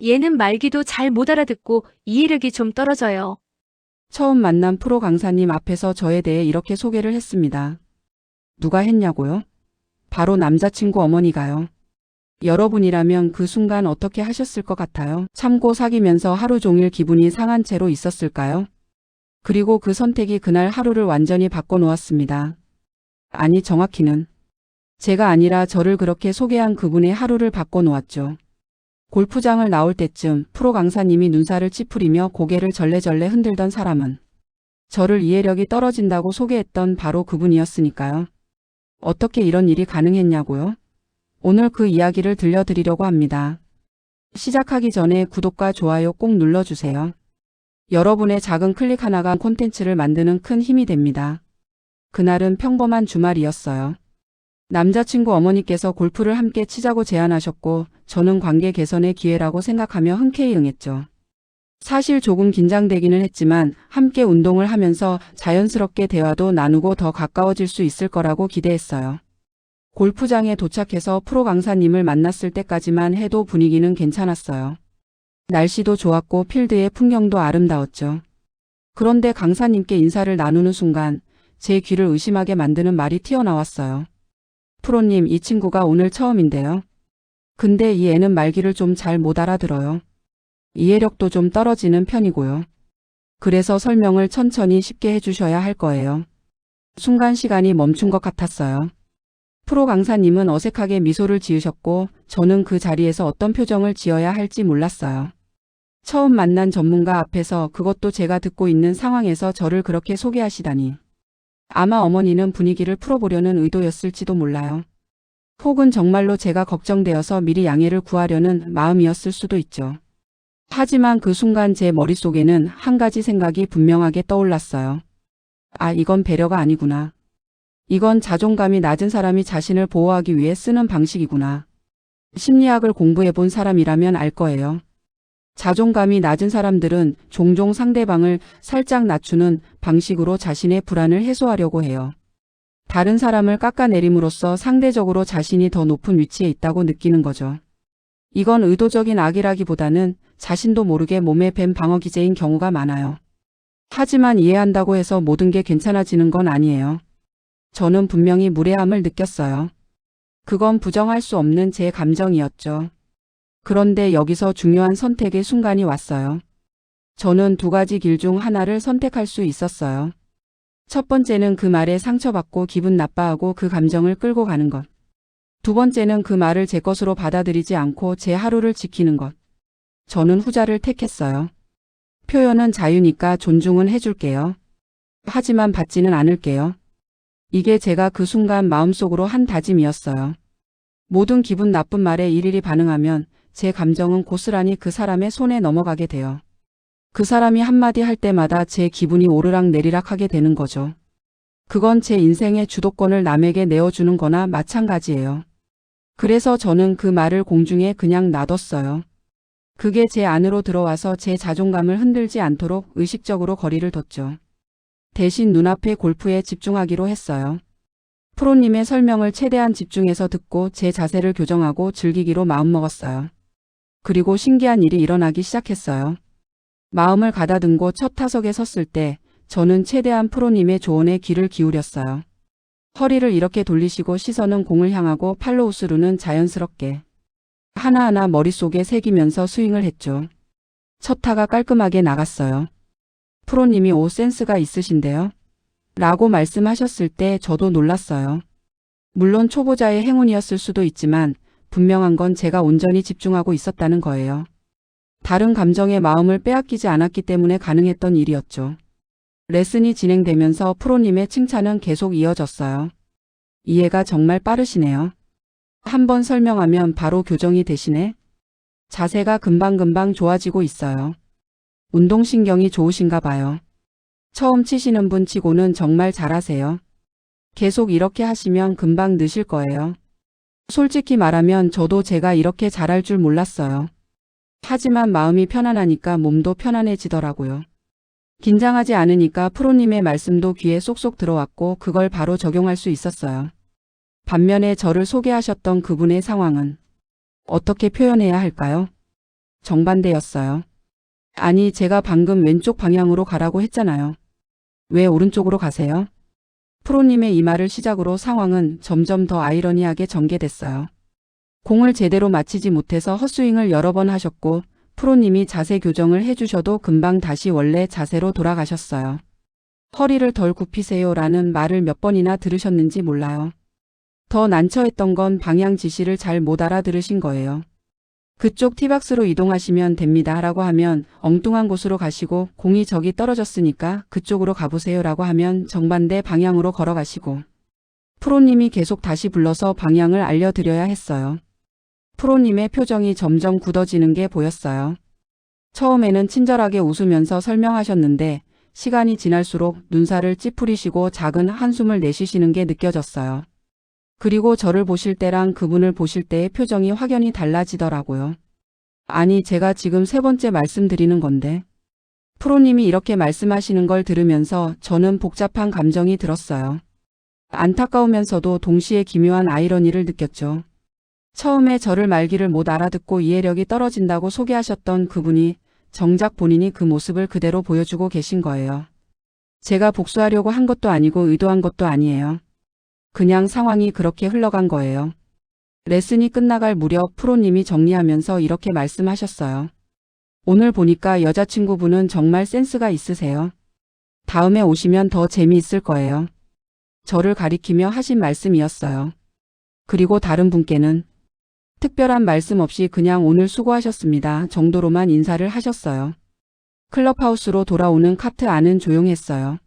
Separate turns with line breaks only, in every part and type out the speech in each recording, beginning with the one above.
얘는 말귀도 잘 못 알아듣고 이해력이 좀 떨어져요.
처음 만난 프로 강사님 앞에서 저에 대해 이렇게 소개를 했습니다. 누가 했냐고요? 바로 남자친구 어머니가요. 여러분이라면 그 순간 어떻게 하셨을 것 같아요? 참고 사귀면서 하루 종일 기분이 상한 채로 있었을까요? 그리고 그 선택이 그날 하루를 완전히 바꿔놓았습니다. 아니, 정확히는 제가 아니라 저를 그렇게 소개한 그분의 하루를 바꿔놓았죠. 골프장을 나올 때쯤 프로 강사님이 눈살을 찌푸리며 고개를 절레절레 흔들던 사람은 저를 이해력이 떨어진다고 소개했던 바로 그분이었으니까요. 어떻게 이런 일이 가능했냐고요? 오늘 그 이야기를 들려드리려고 합니다. 시작하기 전에 구독과 좋아요 꼭 눌러주세요. 여러분의 작은 클릭 하나가 콘텐츠를 만드는 큰 힘이 됩니다. 그날은 평범한 주말이었어요. 남자친구 어머니께서 골프를 함께 치자고 제안하셨고 저는 관계 개선의 기회라고 생각하며 흔쾌히 응했죠. 사실 조금 긴장되기는 했지만 함께 운동을 하면서 자연스럽게 대화도 나누고 더 가까워질 수 있을 거라고 기대했어요. 골프장에 도착해서 프로 강사님을 만났을 때까지만 해도 분위기는 괜찮았어요. 날씨도 좋았고 필드의 풍경도 아름다웠죠. 그런데 강사님께 인사를 나누는 순간 제 귀를 의심하게 만드는 말이 튀어나왔어요. 프로님, 이 친구가 오늘 처음인데요. 근데 이 애는 말귀를 좀 잘 못 알아들어요. 이해력도 좀 떨어지는 편이고요. 그래서 설명을 천천히 쉽게 해주셔야 할 거예요. 순간 시간이 멈춘 것 같았어요. 프로 강사님은 어색하게 미소를 지으셨고 저는 그 자리에서 어떤 표정을 지어야 할지 몰랐어요. 처음 만난 전문가 앞에서, 그것도 제가 듣고 있는 상황에서 저를 그렇게 소개하시다니. 아마 어머니는 분위기를 풀어보려는 의도였을지도 몰라요. 혹은 정말로 제가 걱정되어서 미리 양해를 구하려는 마음이었을 수도 있죠. 하지만 그 순간 제 머릿속에는 한 가지 생각이 분명하게 떠올랐어요. 아, 이건 배려가 아니구나. 이건 자존감이 낮은 사람이 자신을 보호하기 위해 쓰는 방식이구나. 심리학을 공부해본 사람이라면 알 거예요. 자존감이 낮은 사람들은 종종 상대방을 살짝 낮추는 방식으로 자신의 불안을 해소하려고 해요. 다른 사람을 깎아내림으로써 상대적으로 자신이 더 높은 위치에 있다고 느끼는 거죠. 이건 의도적인 악이라기보다는 자신도 모르게 몸에 밴 방어 기제인 경우가 많아요. 하지만 이해한다고 해서 모든 게 괜찮아지는 건 아니에요. 저는 분명히 무례함을 느꼈어요. 그건 부정할 수 없는 제 감정이었죠. 그런데 여기서 중요한 선택의 순간이 왔어요. 저는 두 가지 길 중 하나를 선택할 수 있었어요. 첫 번째는 그 말에 상처받고 기분 나빠하고 그 감정을 끌고 가는 것. 두 번째는 그 말을 제 것으로 받아들이지 않고 제 하루를 지키는 것. 저는 후자를 택했어요. 표현은 자유니까 존중은 해줄게요. 하지만 받지는 않을게요. 이게 제가 그 순간 마음속으로 한 다짐이었어요. 모든 기분 나쁜 말에 일일이 반응하면 제 감정은 고스란히 그 사람의 손에 넘어가게 돼요. 그 사람이 한마디 할 때마다 제 기분이 오르락 내리락 하게 되는 거죠. 그건 제 인생의 주도권을 남에게 내어주는 거나 마찬가지예요. 그래서 저는 그 말을 공중에 그냥 놔뒀어요. 그게 제 안으로 들어와서 제 자존감을 흔들지 않도록 의식적으로 거리를 뒀죠. 대신 눈앞의 골프에 집중하기로 했어요. 프로님의 설명을 최대한 집중해서 듣고 제 자세를 교정하고 즐기기로 마음먹었어요. 그리고 신기한 일이 일어나기 시작했어요. 마음을 가다듬고 첫 타석에 섰을 때 저는 최대한 프로님의 조언에 귀를 기울였어요. 허리를 이렇게 돌리시고 시선은 공을 향하고 팔로 우스르는 자연스럽게. 하나하나 머릿속에 새기면서 스윙을 했죠. 첫 타가 깔끔하게 나갔어요. 프로님이 오 센스가 있으신데요? 라고 말씀하셨을 때 저도 놀랐어요. 물론 초보자의 행운이었을 수도 있지만 분명한 건 제가 온전히 집중하고 있었다는 거예요. 다른 감정의 마음을 빼앗기지 않았기 때문에 가능했던 일이었죠. 레슨이 진행되면서 프로님의 칭찬은 계속 이어졌어요. 이해가 정말 빠르시네요. 한번 설명하면 바로 교정이 되시네. 자세가 금방금방 좋아지고 있어요. 운동신경이 좋으신가 봐요. 처음 치시는 분 치고는 정말 잘하세요. 계속 이렇게 하시면 금방 느실 거예요. 솔직히 말하면 저도 제가 이렇게 잘할 줄 몰랐어요. 하지만 마음이 편안하니까 몸도 편안해지더라고요. 긴장하지 않으니까 프로님의 말씀도 귀에 쏙쏙 들어왔고 그걸 바로 적용할 수 있었어요. 반면에 저를 소개하셨던 그분의 상황은 어떻게 표현해야 할까요? 정반대였어요. 아니, 제가 방금 왼쪽 방향으로 가라고 했잖아요. 왜 오른쪽으로 가세요? 프로님의 이 말을 시작으로 상황은 점점 더 아이러니하게 전개됐어요. 공을 제대로 맞히지 못해서 헛스윙을 여러 번 하셨고 프로님이 자세 교정을 해주셔도 금방 다시 원래 자세로 돌아가셨어요. 허리를 덜 굽히세요라는 말을 몇 번이나 들으셨는지 몰라요. 더 난처했던 건 방향 지시를 잘 못 알아들으신 거예요. 그쪽 티박스로 이동하시면 됩니다 라고 하면 엉뚱한 곳으로 가시고 공이 저기 떨어졌으니까 그쪽으로 가보세요라고 하면 정반대 방향으로 걸어가시고 프로님이 계속 다시 불러서 방향을 알려드려야 했어요. 프로님의 표정이 점점 굳어지는 게 보였어요. 처음에는 친절하게 웃으면서 설명하셨는데 시간이 지날수록 눈살을 찌푸리시고 작은 한숨을 내쉬시는 게 느껴졌어요. 그리고 저를 보실 때랑 그분을 보실 때의 표정이 확연히 달라지더라고요. 아니, 제가 지금 세 번째 말씀드리는 건데. 프로님이 이렇게 말씀하시는 걸 들으면서 저는 복잡한 감정이 들었어요. 안타까우면서도 동시에 기묘한 아이러니를 느꼈죠. 처음에 저를 말귀를 못 알아듣고 이해력이 떨어진다고 소개하셨던 그분이 정작 본인이 그 모습을 그대로 보여주고 계신 거예요. 제가 복수하려고 한 것도 아니고 의도한 것도 아니에요. 그냥 상황이 그렇게 흘러간 거예요. 레슨이 끝나갈 무렵 프로님이 정리하면서 이렇게 말씀하셨어요. 오늘 보니까 여자친구분은 정말 센스가 있으세요. 다음에 오시면 더 재미있을 거예요. 저를 가리키며 하신 말씀이었어요. 그리고 다른 분께는 특별한 말씀 없이 그냥 오늘 수고하셨습니다 정도로만 인사를 하셨어요. 클럽하우스로 돌아오는 카트 안은 조용했어요.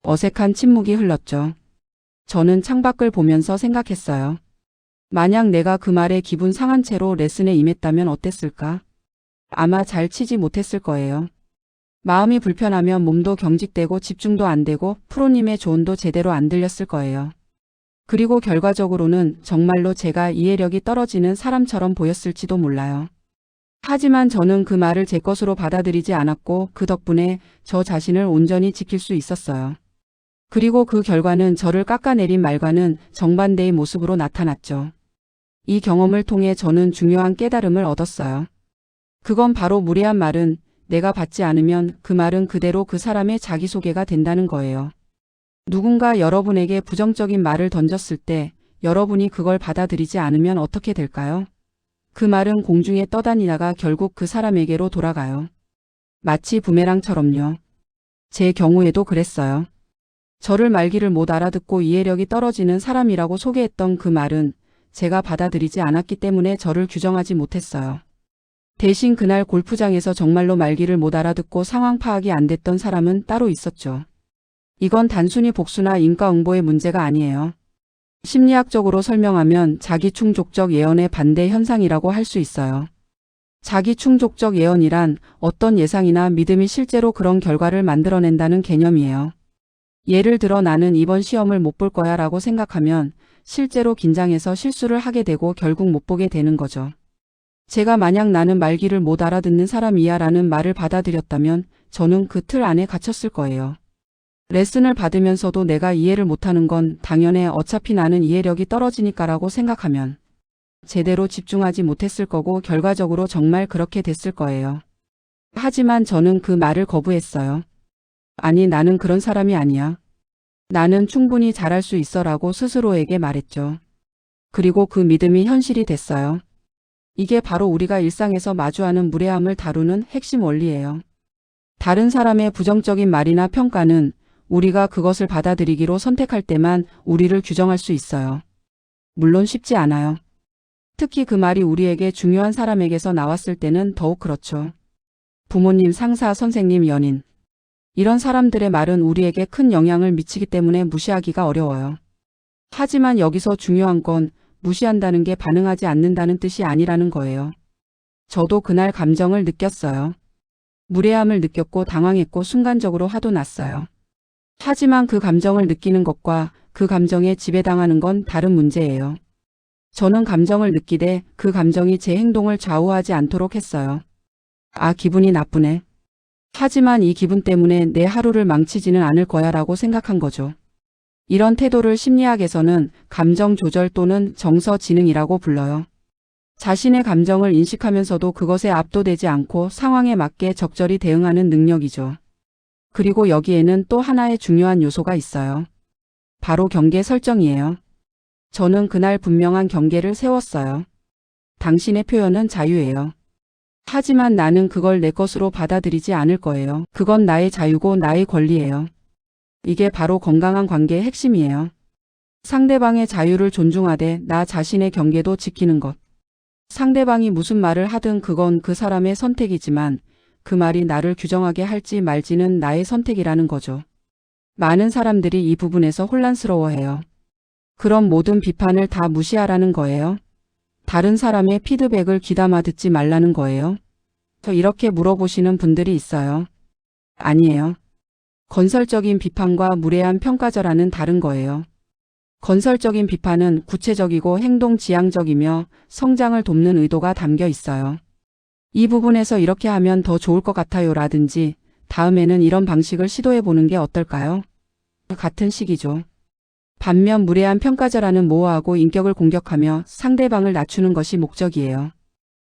어색한 침묵이 흘렀죠. 저는 창밖을 보면서 생각했어요. 만약 내가 그 말에 기분 상한 채로 레슨에 임했다면 어땠을까? 아마 잘 치지 못했을 거예요. 마음이 불편하면 몸도 경직되고 집중도 안 되고 프로님의 조언도 제대로 안 들렸을 거예요. 그리고 결과적으로는 정말로 제가 이해력이 떨어지는 사람처럼 보였을지도 몰라요. 하지만 저는 그 말을 제 것으로 받아들이지 않았고 그 덕분에 저 자신을 온전히 지킬 수 있었어요. 그리고 그 결과는 저를 깎아내린 말과는 정반대의 모습으로 나타났죠. 이 경험을 통해 저는 중요한 깨달음을 얻었어요. 그건 바로 무례한 말은 내가 받지 않으면 그 말은 그대로 그 사람의 자기소개가 된다는 거예요. 누군가 여러분에게 부정적인 말을 던졌을 때 여러분이 그걸 받아들이지 않으면 어떻게 될까요? 그 말은 공중에 떠다니다가 결국 그 사람에게로 돌아가요. 마치 부메랑처럼요. 제 경우에도 그랬어요. 저를 말귀를 못 알아듣고 이해력이 떨어지는 사람이라고 소개했던 그 말은 제가 받아들이지 않았기 때문에 저를 규정하지 못했어요. 대신 그날 골프장에서 정말로 말귀를 못 알아듣고 상황 파악이 안 됐던 사람은 따로 있었죠. 이건 단순히 복수나 인과응보의 문제가 아니에요. 심리학적으로 설명하면 자기충족적 예언의 반대 현상이라고 할 수 있어요. 자기충족적 예언이란 어떤 예상이나 믿음이 실제로 그런 결과를 만들어낸다는 개념이에요. 예를 들어 나는 이번 시험을 못 볼 거야 라고 생각하면 실제로 긴장해서 실수를 하게 되고 결국 못 보게 되는 거죠. 제가 만약 나는 말귀를 못 알아듣는 사람이야 라는 말을 받아들였다면 저는 그 틀 안에 갇혔을 거예요. 레슨을 받으면서도 내가 이해를 못하는 건 당연해 어차피 나는 이해력이 떨어지니까라고 생각하면 제대로 집중하지 못했을 거고 결과적으로 정말 그렇게 됐을 거예요. 하지만 저는 그 말을 거부했어요. 아니, 나는 그런 사람이 아니야. 나는 충분히 잘할 수 있어 라고 스스로에게 말했죠. 그리고 그 믿음이 현실이 됐어요. 이게 바로 우리가 일상에서 마주하는 무례함을 다루는 핵심 원리예요. 다른 사람의 부정적인 말이나 평가는 우리가 그것을 받아들이기로 선택할 때만 우리를 규정할 수 있어요. 물론 쉽지 않아요. 특히 그 말이 우리에게 중요한 사람에게서 나왔을 때는 더욱 그렇죠. 부모님, 상사, 선생님, 연인. 이런 사람들의 말은 우리에게 큰 영향을 미치기 때문에 무시하기가 어려워요. 하지만 여기서 중요한 건 무시한다는 게 반응하지 않는다는 뜻이 아니라는 거예요. 저도 그날 감정을 느꼈어요. 무례함을 느꼈고 당황했고 순간적으로 화도 났어요. 하지만 그 감정을 느끼는 것과 그 감정에 지배당하는 건 다른 문제예요. 저는 감정을 느끼되 그 감정이 제 행동을 좌우하지 않도록 했어요. 아, 기분이 나쁘네. 하지만 이 기분 때문에 내 하루를 망치지는 않을 거야 라고 생각한 거죠. 이런 태도를 심리학에서는 감정 조절 또는 정서 지능이라고 불러요. 자신의 감정을 인식하면서도 그것에 압도되지 않고 상황에 맞게 적절히 대응하는 능력이죠. 그리고 여기에는 또 하나의 중요한 요소가 있어요. 바로 경계 설정이에요. 저는 그날 분명한 경계를 세웠어요. 당신의 표현은 자유예요. 하지만 나는 그걸 내 것으로 받아들이지 않을 거예요. 그건 나의 자유고 나의 권리예요. 이게 바로 건강한 관계의 핵심이에요. 상대방의 자유를 존중하되 나 자신의 경계도 지키는 것. 상대방이 무슨 말을 하든 그건 그 사람의 선택이지만 그 말이 나를 규정하게 할지 말지는 나의 선택이라는 거죠. 많은 사람들이 이 부분에서 혼란스러워해요. 그럼 모든 비판을 다 무시하라는 거예요? 다른 사람의 피드백을 귀담아 듣지 말라는 거예요? 이렇게 물어보시는 분들이 있어요. 아니에요. 건설적인 비판과 무례한 평가절하는 다른 거예요. 건설적인 비판은 구체적이고 행동 지향적이며 성장을 돕는 의도가 담겨 있어요. 이 부분에서 이렇게 하면 더 좋을 것 같아요 라든지 다음에는 이런 방식을 시도해 보는 게 어떨까요? 같은 식이죠. 반면 무례한 평가절하는 모호하고 인격을 공격하며 상대방을 낮추는 것이 목적이에요.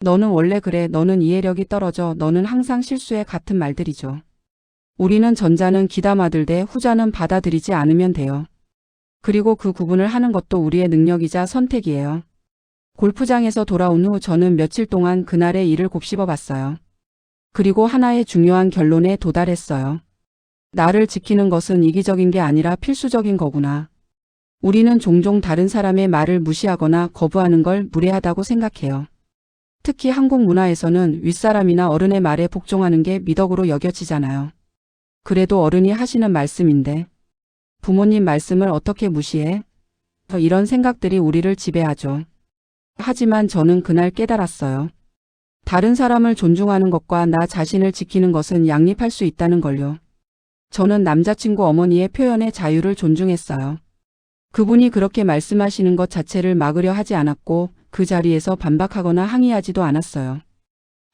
너는 원래 그래, 너는 이해력이 떨어져, 너는 항상 실수해 같은 말들이죠. 우리는 전자는 귀담아들되 후자는 받아들이지 않으면 돼요. 그리고 그 구분을 하는 것도 우리의 능력이자 선택이에요. 골프장에서 돌아온 후 저는 며칠 동안 그날의 일을 곱씹어 봤어요. 그리고 하나의 중요한 결론에 도달했어요. 나를 지키는 것은 이기적인 게 아니라 필수적인 거구나. 우리는 종종 다른 사람의 말을 무시하거나 거부하는 걸 무례하다고 생각해요. 특히 한국 문화에서는 윗사람이나 어른의 말에 복종하는 게 미덕으로 여겨지잖아요. 그래도 어른이 하시는 말씀인데 부모님 말씀을 어떻게 무시해? 이런 생각들이 우리를 지배하죠. 하지만 저는 그날 깨달았어요. 다른 사람을 존중하는 것과 나 자신을 지키는 것은 양립할 수 있다는 걸요. 저는 남자친구 어머니의 표현의 자유를 존중했어요. 그분이 그렇게 말씀하시는 것 자체를 막으려 하지 않았고 그 자리에서 반박하거나 항의하지도 않았어요.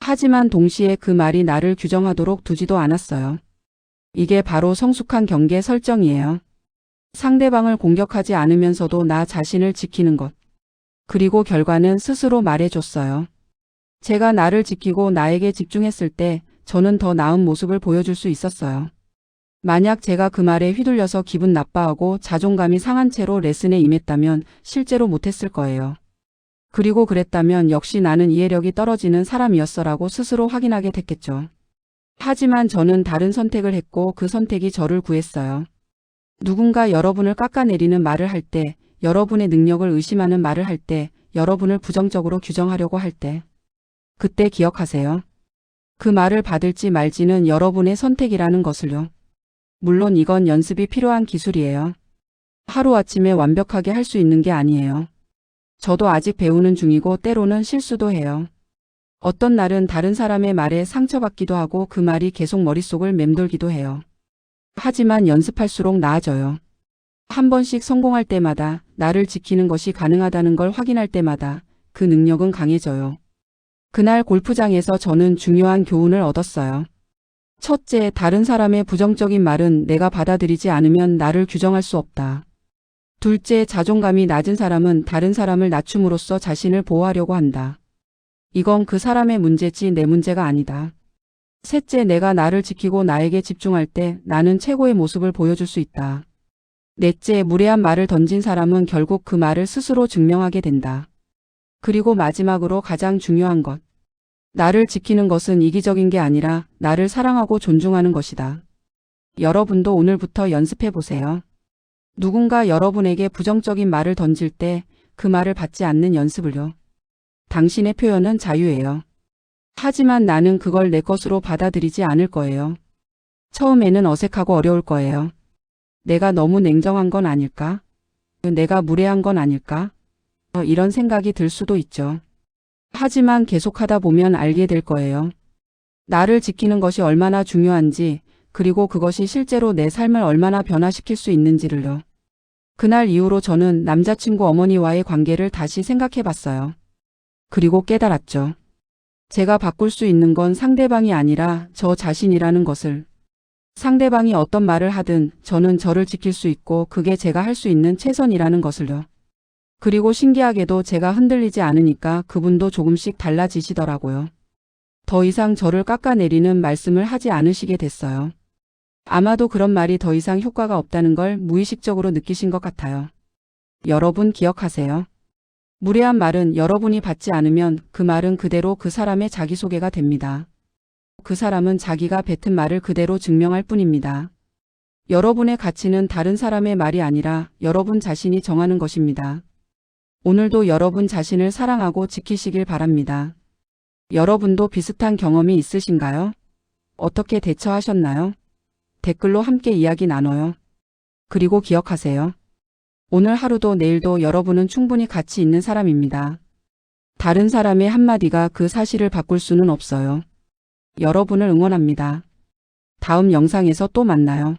하지만 동시에 그 말이 나를 규정하도록 두지도 않았어요. 이게 바로 성숙한 경계 설정이에요. 상대방을 공격하지 않으면서도 나 자신을 지키는 것. 그리고 결과는 스스로 말해줬어요. 제가 나를 지키고 나에게 집중했을 때 저는 더 나은 모습을 보여줄 수 있었어요. 만약 제가 그 말에 휘둘려서 기분 나빠하고 자존감이 상한 채로 레슨에 임했다면 실제로 못했을 거예요. 그리고 그랬다면 역시 나는 이해력이 떨어지는 사람이었어라고 스스로 확인하게 됐겠죠. 하지만 저는 다른 선택을 했고 그 선택이 저를 구했어요. 누군가 여러분을 깎아내리는 말을 할 때, 여러분의 능력을 의심하는 말을 할 때, 여러분을 부정적으로 규정하려고 할 때, 그때 기억하세요. 그 말을 받을지 말지는 여러분의 선택이라는 것을요. 물론 이건 연습이 필요한 기술이에요. 하루아침에 완벽하게 할 수 있는 게 아니에요. 저도 아직 배우는 중이고 때로는 실수도 해요. 어떤 날은 다른 사람의 말에 상처받기도 하고 그 말이 계속 머릿속을 맴돌기도 해요. 하지만 연습할수록 나아져요. 한 번씩 성공할 때마다 나를 지키는 것이 가능하다는 걸 확인할 때마다 그 능력은 강해져요. 그날 골프장에서 저는 중요한 교훈을 얻었어요. 첫째, 다른 사람의 부정적인 말은 내가 받아들이지 않으면 나를 규정할 수 없다. 둘째, 자존감이 낮은 사람은 다른 사람을 낮춤으로써 자신을 보호하려고 한다. 이건 그 사람의 문제지 내 문제가 아니다. 셋째, 내가 나를 지키고 나에게 집중할 때 나는 최고의 모습을 보여줄 수 있다. 넷째, 무례한 말을 던진 사람은 결국 그 말을 스스로 증명하게 된다. 그리고 마지막으로 가장 중요한 것. 나를 지키는 것은 이기적인 게 아니라 나를 사랑하고 존중하는 것이다. 여러분도 오늘부터 연습해 보세요. 누군가 여러분에게 부정적인 말을 던질 때 그 말을 받지 않는 연습을요. 당신의 표현은 자유예요. 하지만 나는 그걸 내 것으로 받아들이지 않을 거예요. 처음에는 어색하고 어려울 거예요. 내가 너무 냉정한 건 아닐까? 내가 무례한 건 아닐까? 이런 생각이 들 수도 있죠. 하지만 계속하다 보면 알게 될 거예요. 나를 지키는 것이 얼마나 중요한지, 그리고 그것이 실제로 내 삶을 얼마나 변화시킬 수 있는지를요. 그날 이후로 저는 남자친구 어머니와의 관계를 다시 생각해 봤어요. 그리고 깨달았죠. 제가 바꿀 수 있는 건 상대방이 아니라 저 자신이라는 것을. 상대방이 어떤 말을 하든 저는 저를 지킬 수 있고 그게 제가 할 수 있는 최선이라는 것을요. 그리고 신기하게도 제가 흔들리지 않으니까 그분도 조금씩 달라지시더라고요. 더 이상 저를 깎아내리는 말씀을 하지 않으시게 됐어요. 아마도 그런 말이 더 이상 효과가 없다는 걸 무의식적으로 느끼신 것 같아요. 여러분 기억하세요. 무례한 말은 여러분이 받지 않으면 그 말은 그대로 그 사람의 자기소개가 됩니다. 그 사람은 자기가 뱉은 말을 그대로 증명할 뿐입니다. 여러분의 가치는 다른 사람의 말이 아니라 여러분 자신이 정하는 것입니다. 오늘도 여러분 자신을 사랑하고 지키시길 바랍니다. 여러분도 비슷한 경험이 있으신가요? 어떻게 대처하셨나요? 댓글로 함께 이야기 나눠요. 그리고 기억하세요. 오늘 하루도 내일도 여러분은 충분히 가치 있는 사람입니다. 다른 사람의 한마디가 그 사실을 바꿀 수는 없어요. 여러분을 응원합니다. 다음 영상에서 또 만나요.